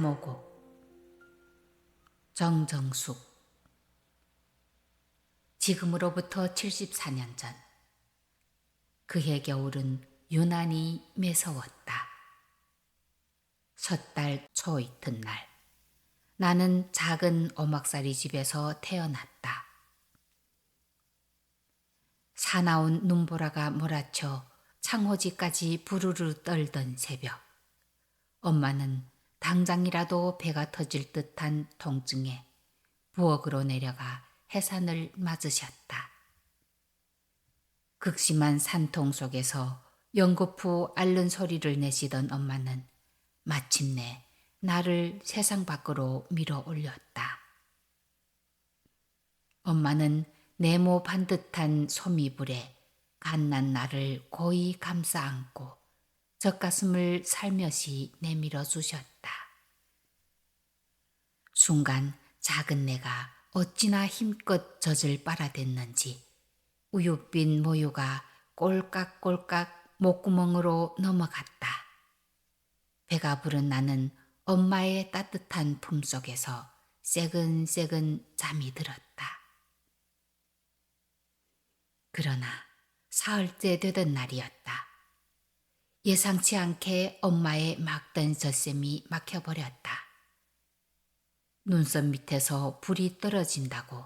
359 정정숙. 지금으로부터 74년 전, 그해 겨울은 유난히 매서웠다. 섣달 초 이튿날, 나는 작은 오막살이 집에서 태어났다. 사나운 눈보라가 몰아쳐 창호지까지 부르르 떨던 새벽, 엄마는 당장이라도 배가 터질 듯한 통증에 부엌으로 내려가 해산을 맞으셨다. 극심한 산통 속에서 연거푸 앓는 소리를 내시던 엄마는 마침내 나를 세상 밖으로 밀어 올렸다. 엄마는 네모 반듯한 소미불에 갓난 나를 고이 감싸 안고 젖가슴을 살며시 내밀어 주셨다. 순간 작은 내가 어찌나 힘껏 젖을 빨아댔는지 우윳빛 모유가 꼴깍꼴깍 목구멍으로 넘어갔다. 배가 부른 나는 엄마의 따뜻한 품속에서 새근새근 잠이 들었다. 그러나 사흘째 되던 날이었다. 예상치 않게 엄마의 막던 젖샘이 막혀버렸다. 눈썹 밑에서 불이 떨어진다고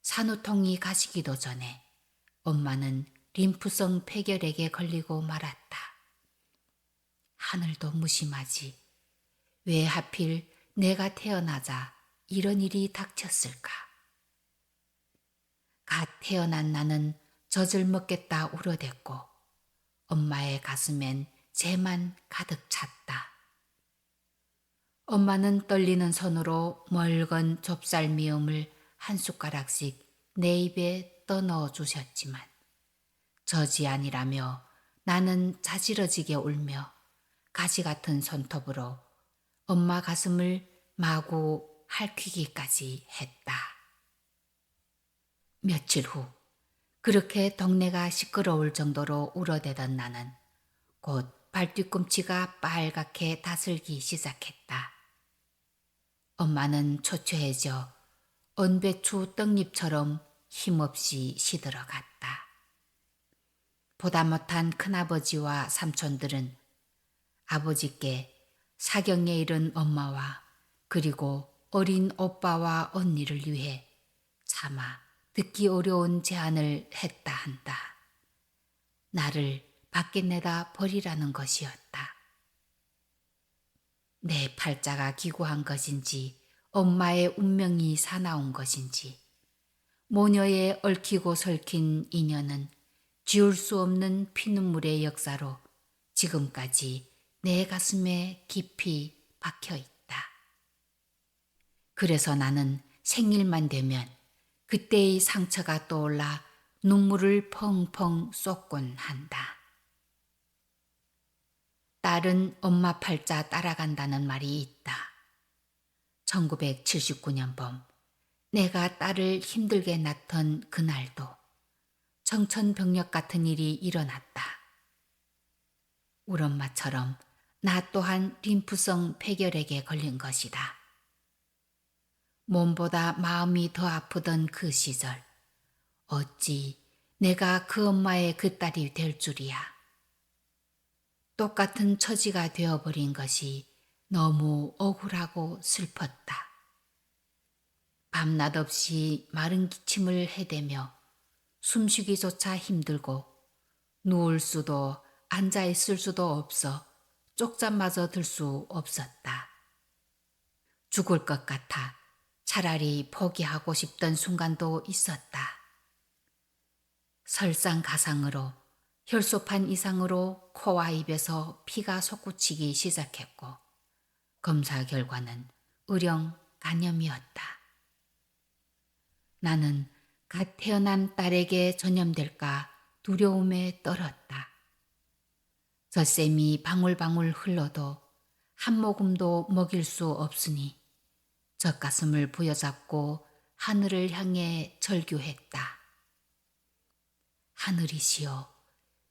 산후통이 가시기도 전에 엄마는 림프성 폐결핵에 걸리고 말았다. 하늘도 무심하지. 왜 하필 내가 태어나자 이런 일이 닥쳤을까? 갓 태어난 나는 젖을 먹겠다 울어댔고 엄마의 가슴엔 재만 가득 찼다. 엄마는 떨리는 손으로 멀건 좁쌀 미음을 한 숟가락씩 내 입에 떠넣어 주셨지만 젖이 아니라며 나는 자지러지게 울며 가시 같은 손톱으로 엄마 가슴을 마구 핥히기까지 했다. 며칠 후 그렇게 동네가 시끄러울 정도로 울어대던 나는 곧 발뒤꿈치가 빨갛게 다슬기 시작했다. 엄마는 초췌해져 언배추 떡잎처럼 힘없이 시들어갔다. 보다 못한 큰아버지와 삼촌들은 아버지께 사경에 이른 엄마와 그리고 어린 오빠와 언니를 위해 차마 듣기 어려운 제안을 했다 한다. 나를 밖에 내다 버리라는 것이었다. 내 팔자가 기구한 것인지 엄마의 운명이 사나운 것인지 모녀의 얽히고 설킨 인연은 지울 수 없는 피눈물의 역사로 지금까지 내 가슴에 깊이 박혀 있다. 그래서 나는 생일만 되면 그때의 상처가 떠올라 눈물을 펑펑 쏟곤 한다. 딸은 엄마 팔자 따라간다는 말이 있다. 1979년 봄 내가 딸을 힘들게 낳던 그날도 청천벽력 같은 일이 일어났다. 우리 엄마처럼 나 또한 림프성 폐결핵에 걸린 것이다. 몸보다 마음이 더 아프던 그 시절 어찌 내가 그 엄마의 그 딸이 될 줄이야. 똑같은 처지가 되어버린 것이 너무 억울하고 슬펐다. 밤낮 없이 마른 기침을 해대며 숨쉬기조차 힘들고 누울 수도 앉아있을 수도 없어 쪽잠마저 들 수 없었다. 죽을 것 같아 차라리 포기하고 싶던 순간도 있었다. 설상가상으로 혈소판 이상으로 코와 입에서 피가 솟구치기 시작했고 검사 결과는 의령 간염이었다. 나는 갓 태어난 딸에게 전염될까 두려움에 떨었다. 젖샘이 방울방울 흘러도 한 모금도 먹일 수 없으니 젖가슴을 부여잡고 하늘을 향해 절규했다. 하늘이시여,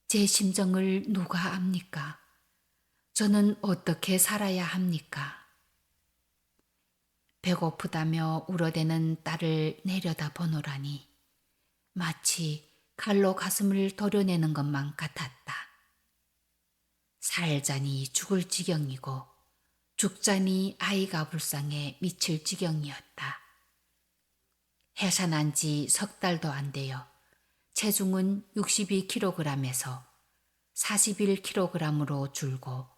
제 심정을 누가 압니까? 저는 어떻게 살아야 합니까? 배고프다며 울어대는 딸을 내려다 보노라니 마치 칼로 가슴을 도려내는 것만 같았다. 살자니 죽을 지경이고 죽자니 아이가 불쌍해 미칠 지경이었다. 해산한 지 석 달도 안 되어 체중은 62kg에서 41kg으로 줄고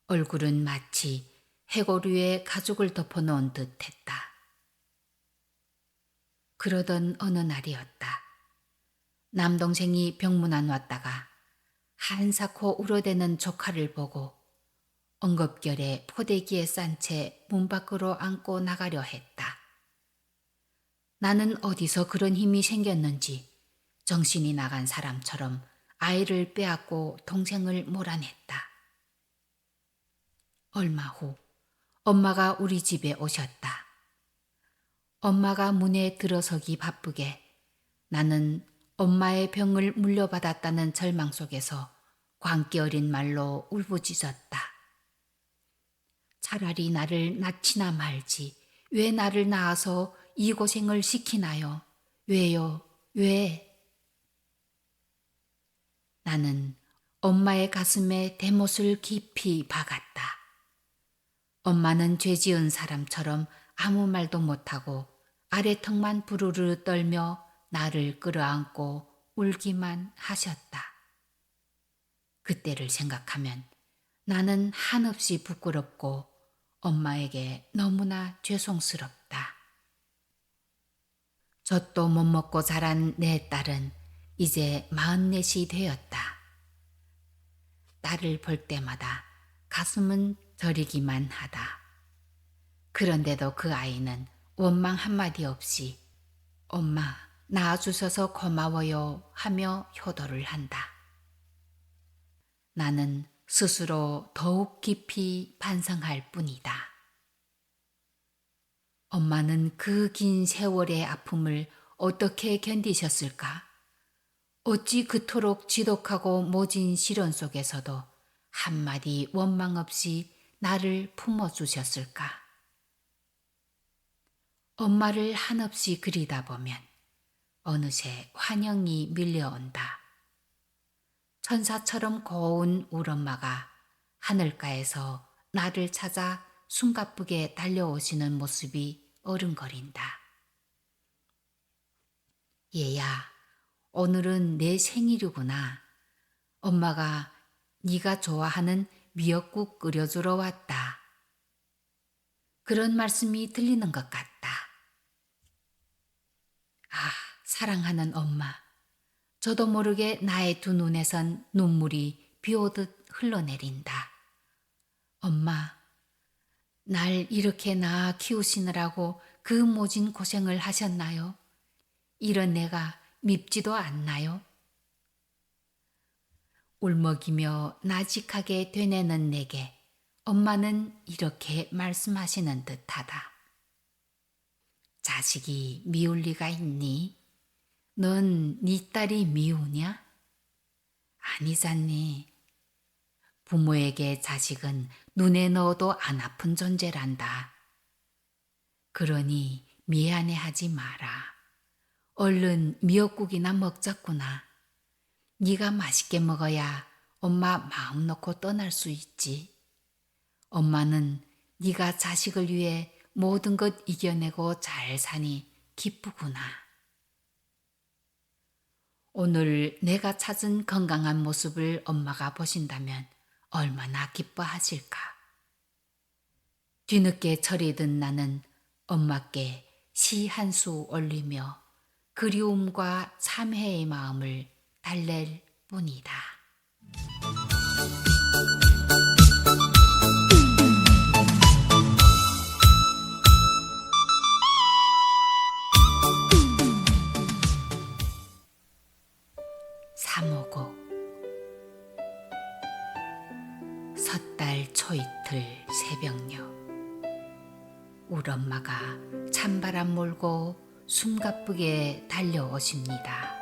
얼굴은 마치 해고류에 가죽을 덮어놓은 듯 했다. 그러던 어느 날이었다. 남동생이 병문안 왔다가 한사코 울어대는 조카를 보고 엉겁결에 포대기에 싼 채 문 밖으로 안고 나가려 했다. 나는 어디서 그런 힘이 생겼는지 정신이 나간 사람처럼 아이를 빼앗고 동생을 몰아냈다. 얼마 후 엄마가 우리 집에 오셨다. 엄마가 문에 들어서기 바쁘게 나는 엄마의 병을 물려받았다는 절망 속에서 광기 어린 말로 울부짖었다. 차라리 나를 낳지나 말지 왜 나를 낳아서 이 고생을 시키나요? 왜요? 왜? 나는 엄마의 가슴에 대못을 깊이 박았다. 엄마는 죄 지은 사람처럼 아무 말도 못하고 아래턱만 부르르 떨며 나를 끌어안고 울기만 하셨다. 그때를 생각하면 나는 한없이 부끄럽고 엄마에게 너무나 죄송스럽다. 젖도 못 먹고 자란 내 딸은 이제 44이 되었다. 딸을 볼 때마다 가슴은 저리기만 하다. 그런데도 그 아이는 원망 한마디 없이 엄마 낳아주셔서 고마워요 하며 효도를 한다. 나는 스스로 더욱 깊이 반성할 뿐이다. 엄마는 그 긴 세월의 아픔을 어떻게 견디셨을까? 어찌 그토록 지독하고 모진 시련 속에서도 한마디 원망 없이 나를 품어주셨을까? 엄마를 한없이 그리다 보면 어느새 환영이 밀려온다. 천사처럼 고운 울엄마가 하늘가에서 나를 찾아 숨가쁘게 달려오시는 모습이 어른거린다. 얘야, 오늘은 내 생일이구나. 엄마가 네가 좋아하는 미역국 끓여주러 왔다. 그런 말씀이 들리는 것 같다. 아, 사랑하는 엄마. 저도 모르게 나의 두 눈에선 눈물이 비오듯 흘러내린다. 엄마, 날 이렇게 낳아 키우시느라고 그 모진 고생을 하셨나요? 이런 내가 밉지도 않나요? 울먹이며 나직하게 되뇌는 내게 엄마는 이렇게 말씀하시는 듯하다. 자식이 미울 리가 있니? 넌 네 딸이 미우냐? 아니잖니. 부모에게 자식은 눈에 넣어도 안 아픈 존재란다. 그러니 미안해하지 마라. 얼른 미역국이나 먹자꾸나. 네가 맛있게 먹어야 엄마 마음 놓고 떠날 수 있지. 엄마는 네가 자식을 위해 모든 것 이겨내고 잘 사니 기쁘구나. 오늘 내가 찾은 건강한 모습을 엄마가 보신다면 얼마나 기뻐하실까. 뒤늦게 철이 든 나는 엄마께 시 한 수 올리며 그리움과 참회의 마음을 달랠 뿐이다. 삼오곡 섣달 초이틀 새벽녘 울엄마가 찬바람 몰고 숨가쁘게 달려오십니다.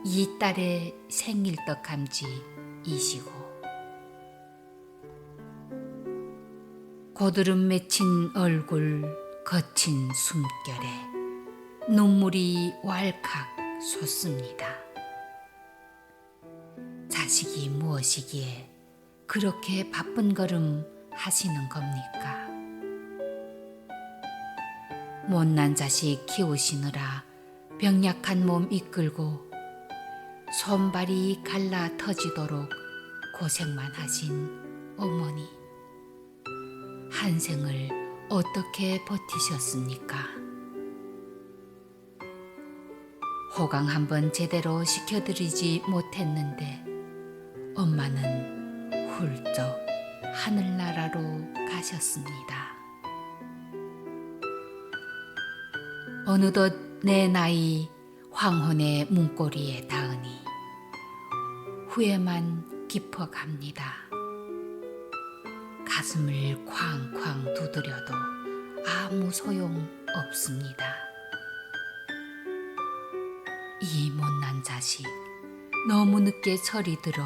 이 딸의 생일떡함지 이시고 고드름 맺힌 얼굴 거친 숨결에 눈물이 왈칵 솟습니다. 자식이 무엇이기에 그렇게 바쁜 걸음 하시는 겁니까? 못난 자식 키우시느라 병약한 몸 이끌고 손발이 갈라 터지도록 고생만 하신 어머니. 한 생을 어떻게 버티셨습니까? 호강 한번 제대로 시켜드리지 못했는데 엄마는 훌쩍 하늘나라로 가셨습니다. 어느덧 내 나이 황혼의 문고리에 닿으니 후회만 깊어갑니다. 가슴을 쾅쾅 두드려도 아무 소용 없습니다. 이 못난 자식 너무 늦게 철이 들어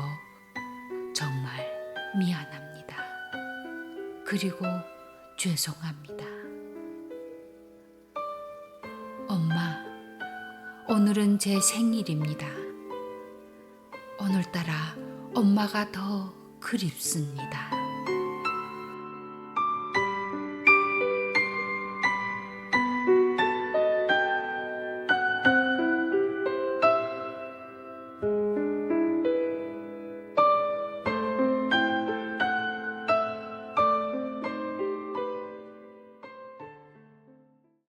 정말 미안합니다. 그리고 죄송합니다. 엄마, 오늘은 제 생일입니다. 오늘따라 엄마가 더 그립습니다.